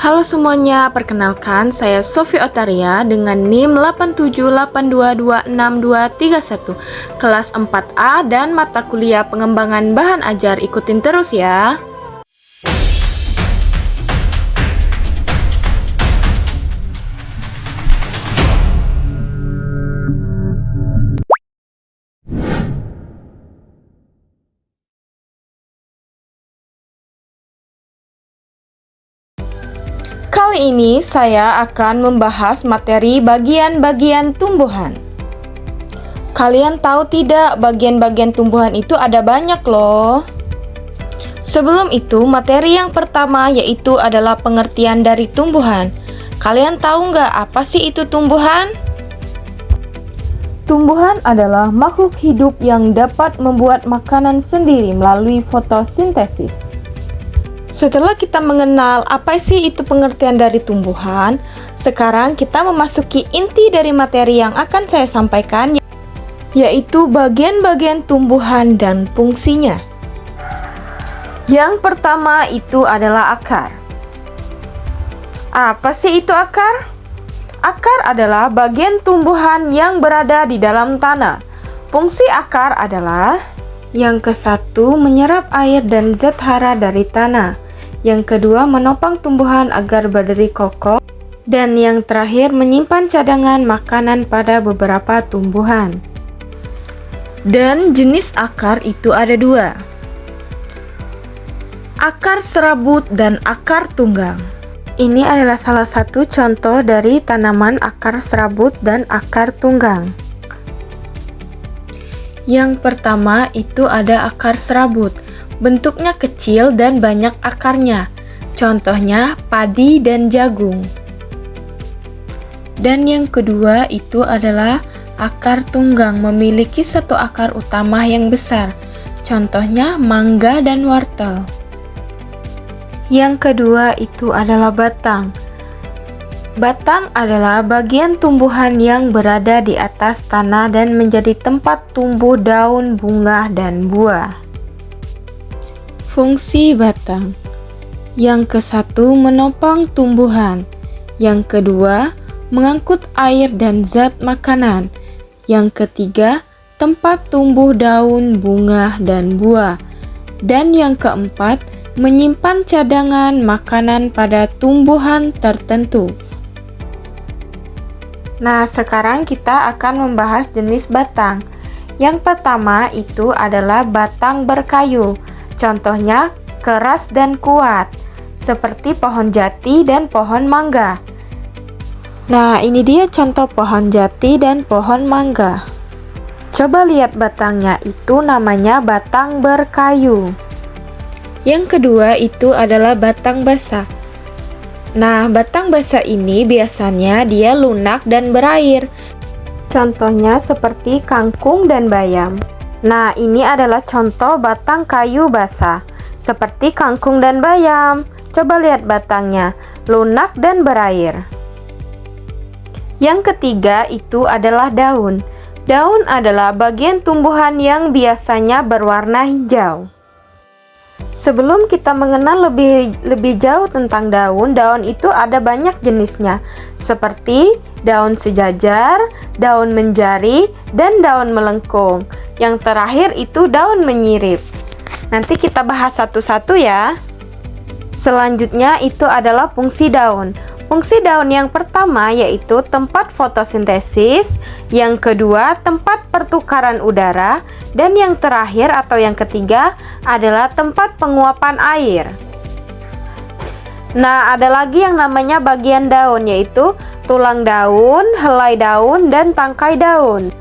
Halo semuanya, perkenalkan saya Sofi Otaria dengan NIM 878226231 kelas 4A dan mata kuliah pengembangan bahan ajar. Ikutin terus ya. Kali ini saya akan membahas materi bagian-bagian tumbuhan. Kalian tahu tidak, bagian-bagian tumbuhan itu ada banyak loh. Sebelum itu, materi yang pertama yaitu adalah pengertian dari tumbuhan. Kalian tahu nggak apa sih itu tumbuhan? Tumbuhan adalah makhluk hidup yang dapat membuat makanan sendiri melalui fotosintesis. Setelah kita mengenal apa sih itu pengertian dari tumbuhan, sekarang kita memasuki inti dari materi yang akan saya sampaikan, yaitu bagian-bagian tumbuhan dan fungsinya. Yang pertama itu adalah akar. Apa sih itu akar? Akar adalah bagian tumbuhan yang berada di dalam tanah. Fungsi akar adalah yang ke-1 menyerap air dan zat hara dari tanah. Yang kedua, menopang tumbuhan agar berdiri kokoh. Dan yang terakhir, menyimpan cadangan makanan pada beberapa tumbuhan. Dan jenis akar itu ada 2. Akar serabut dan akar tunggang. Ini adalah salah satu contoh dari tanaman akar serabut dan akar tunggang. Yang pertama itu ada akar serabut. Bentuknya kecil dan banyak akarnya. Contohnya padi dan jagung. Dan yang kedua itu adalah akar tunggang, memiliki satu akar utama yang besar. Contohnya mangga dan wortel. Yang kedua itu adalah batang. Batang adalah bagian tumbuhan yang berada di atas tanah dan menjadi tempat tumbuh daun, bunga, dan buah. Fungsi batang. Yang ke-1 menopang tumbuhan. Yang kedua mengangkut air dan zat makanan. Yang ketiga tempat tumbuh daun, bunga, dan buah. Dan yang keempat menyimpan cadangan makanan pada tumbuhan tertentu. Nah, sekarang kita akan membahas jenis batang. Yang pertama itu adalah batang berkayu. Contohnya keras dan kuat, seperti pohon jati dan pohon mangga. Nah, ini dia contoh pohon jati dan pohon mangga. Coba lihat batangnya, itu namanya batang berkayu. Yang kedua itu adalah batang basah. Nah, batang basah ini biasanya dia lunak dan berair. Contohnya seperti kangkung dan bayam. Nah, ini adalah contoh batang kayu basah, seperti kangkung dan bayam. Coba lihat batangnya, lunak dan berair. Yang ketiga itu adalah daun. Daun adalah bagian tumbuhan yang biasanya berwarna hijau. Sebelum kita mengenal lebih jauh tentang daun, daun itu ada banyak jenisnya, seperti daun sejajar, daun menjari, dan daun melengkung. Yang terakhir itu daun menyirip. Nanti kita bahas satu-satu ya. Selanjutnya itu adalah fungsi daun. Fungsi daun yang pertama yaitu tempat fotosintesis, yang kedua tempat pertukaran udara, dan yang terakhir atau yang ketiga adalah tempat penguapan air. Nah, ada lagi yang namanya bagian daun, yaitu tulang daun, helai daun, dan tangkai daun.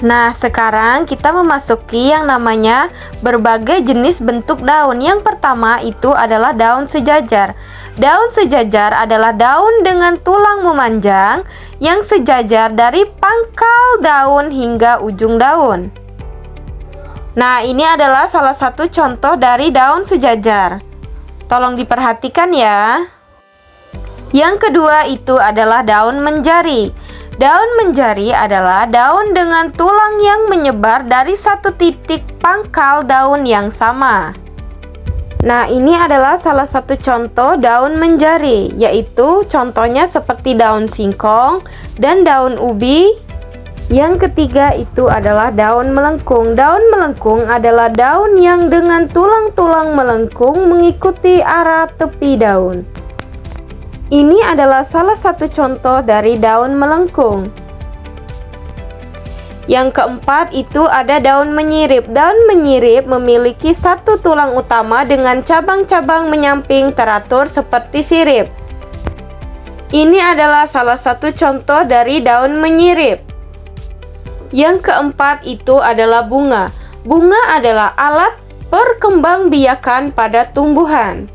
Nah, sekarang kita memasuki yang namanya berbagai jenis bentuk daun. Yang pertama itu adalah daun sejajar. Daun sejajar adalah daun dengan tulang memanjang yang sejajar dari pangkal daun hingga ujung daun. Nah, ini adalah salah satu contoh dari daun sejajar. Tolong diperhatikan ya. Yang kedua itu adalah daun menjari. Daun menjari adalah daun dengan tulang yang menyebar dari satu titik pangkal daun yang sama. Nah, ini adalah salah satu contoh daun menjari, yaitu contohnya seperti daun singkong dan daun ubi. Yang ketiga itu adalah daun melengkung. Daun melengkung adalah daun yang dengan tulang-tulang melengkung mengikuti arah tepi daun. Ini adalah salah satu contoh dari daun melengkung. Yang keempat itu ada daun menyirip. Daun menyirip memiliki satu tulang utama dengan cabang-cabang menyamping teratur seperti sirip. Ini adalah salah satu contoh dari daun menyirip. Yang keempat itu adalah bunga. Bunga adalah alat perkembangbiakan pada tumbuhan.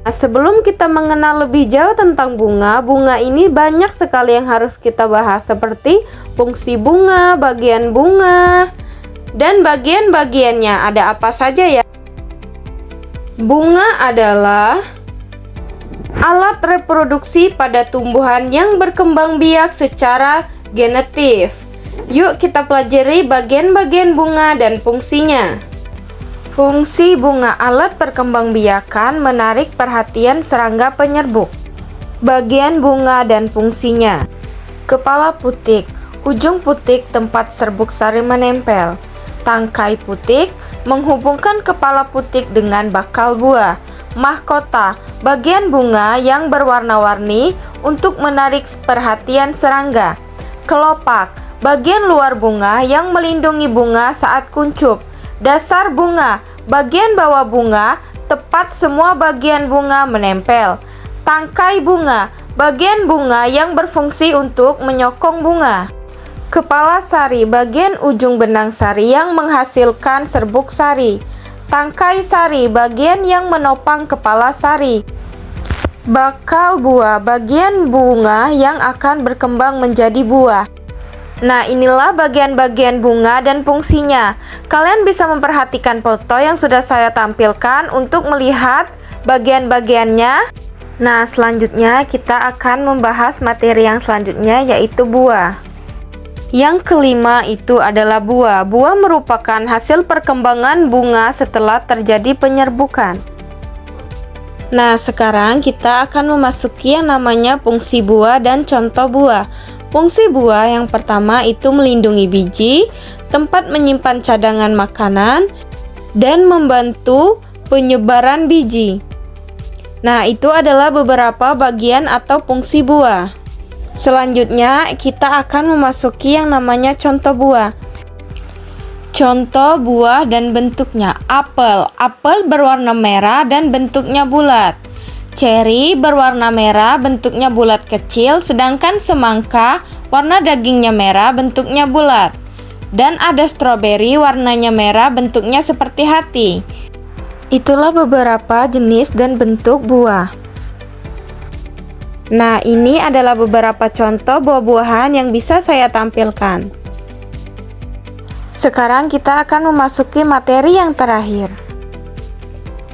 Nah, sebelum kita mengenal lebih jauh tentang bunga, bunga ini banyak sekali yang harus kita bahas, seperti fungsi bunga, bagian bunga, dan bagian-bagiannya. Ada apa saja ya? Bunga adalah alat reproduksi pada tumbuhan yang berkembang biak secara genetif. Yuk kita pelajari bagian-bagian bunga dan fungsinya. Fungsi bunga alat perkembangbiakan menarik perhatian serangga penyerbuk. Bagian bunga dan fungsinya. Kepala putik, ujung putik tempat serbuk sari menempel. Tangkai putik menghubungkan kepala putik dengan bakal buah. Mahkota, bagian bunga yang berwarna-warni untuk menarik perhatian serangga. Kelopak, bagian luar bunga yang melindungi bunga saat kuncup. Dasar bunga, bagian bawah bunga, tepat semua bagian bunga menempel. Tangkai bunga, bagian bunga yang berfungsi untuk menyokong bunga. Kepala sari, bagian ujung benang sari yang menghasilkan serbuk sari. Tangkai sari, bagian yang menopang kepala sari. Bakal buah, bagian bunga yang akan berkembang menjadi buah. Nah, inilah bagian-bagian bunga dan fungsinya. Kalian bisa memperhatikan foto yang sudah saya tampilkan untuk melihat bagian-bagiannya. Nah, selanjutnya kita akan membahas materi yang selanjutnya, yaitu buah. Yang kelima itu adalah buah. Buah merupakan hasil perkembangan bunga setelah terjadi penyerbukan. Nah, sekarang kita akan memasuki yang namanya fungsi buah dan contoh buah. Fungsi buah yang pertama itu melindungi biji, tempat menyimpan cadangan makanan, dan membantu penyebaran biji. Nah, itu adalah beberapa bagian atau fungsi buah. Selanjutnya, kita akan memasuki yang namanya contoh buah. Contoh buah dan bentuknya. Apel. Apel berwarna merah dan bentuknya bulat. Ceri berwarna merah, bentuknya bulat kecil, sedangkan semangka warna dagingnya merah, bentuknya bulat. Dan ada stroberi warnanya merah, bentuknya seperti hati. Itulah beberapa jenis dan bentuk buah. Nah, ini adalah beberapa contoh buah-buahan yang bisa saya tampilkan. Sekarang kita akan memasuki materi yang terakhir.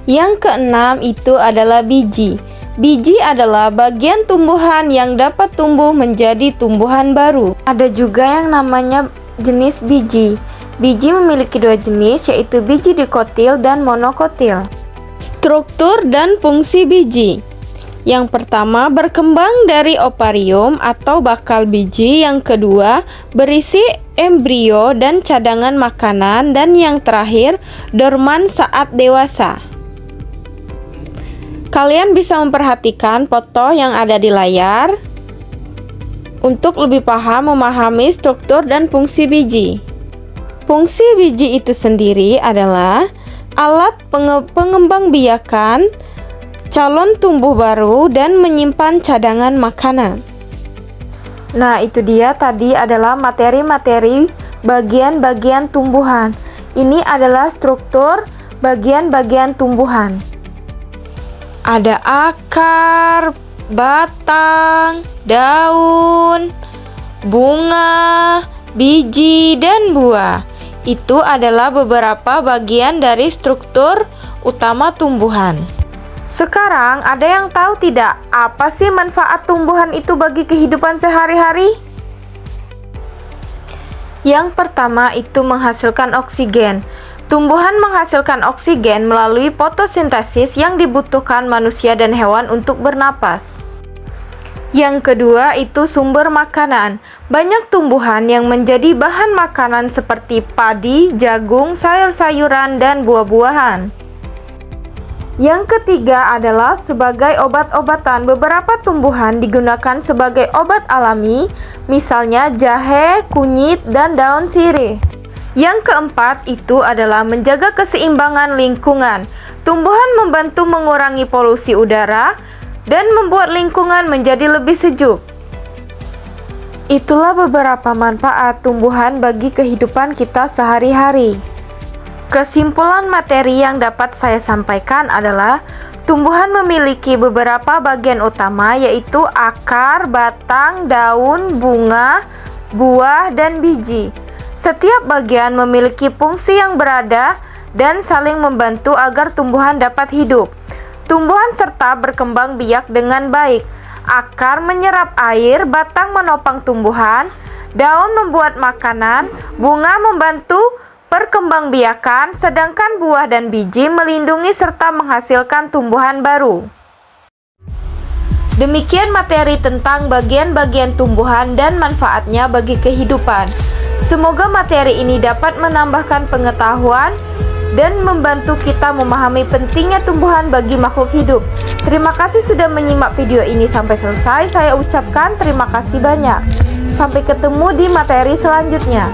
Yang keenam itu adalah biji. Biji adalah bagian tumbuhan yang dapat tumbuh menjadi tumbuhan baru. Ada juga yang namanya jenis biji. Biji memiliki dua jenis, yaitu biji dikotil dan monokotil. Struktur dan fungsi biji. Yang pertama, berkembang dari ovarium atau bakal biji. Yang kedua, berisi embrio dan cadangan makanan. Dan yang terakhir, dorman saat dewasa. Kalian bisa memperhatikan foto yang ada di layar untuk lebih paham memahami struktur dan fungsi biji. Fungsi biji itu sendiri adalah alat pengembangbiakan calon tumbuh baru dan menyimpan cadangan makanan. Nah, itu dia tadi adalah materi-materi bagian-bagian tumbuhan. Ini adalah struktur bagian-bagian tumbuhan. Ada akar, batang, daun, bunga, biji, dan buah. Itu adalah beberapa bagian dari struktur utama tumbuhan. Sekarang, ada yang tahu tidak apa sih manfaat tumbuhan itu bagi kehidupan sehari-hari? Yang pertama itu menghasilkan oksigen. Tumbuhan menghasilkan oksigen melalui fotosintesis yang dibutuhkan manusia dan hewan untuk bernapas. Yang kedua itu sumber makanan. Banyak tumbuhan yang menjadi bahan makanan seperti padi, jagung, sayur-sayuran, dan buah-buahan. Yang ketiga adalah sebagai obat-obatan. Beberapa tumbuhan digunakan sebagai obat alami, misalnya jahe, kunyit, dan daun sirih. Yang keempat itu adalah menjaga keseimbangan lingkungan. Tumbuhan membantu mengurangi polusi udara dan membuat lingkungan menjadi lebih sejuk. Itulah beberapa manfaat tumbuhan bagi kehidupan kita sehari-hari. Kesimpulan materi yang dapat saya sampaikan adalah tumbuhan memiliki beberapa bagian utama, yaitu akar, batang, daun, bunga, buah, dan biji. Setiap bagian memiliki fungsi yang berada dan saling membantu agar tumbuhan dapat hidup. Tumbuhan serta berkembang biak dengan baik. Akar menyerap air, batang menopang tumbuhan, daun membuat makanan, bunga membantu perkembangbiakan, sedangkan buah dan biji melindungi serta menghasilkan tumbuhan baru. Demikian materi tentang bagian-bagian tumbuhan dan manfaatnya bagi kehidupan. Semoga materi ini dapat menambahkan pengetahuan dan membantu kita memahami pentingnya tumbuhan bagi makhluk hidup. Terima kasih sudah menyimak video ini sampai selesai. Saya ucapkan terima kasih banyak. Sampai ketemu di materi selanjutnya.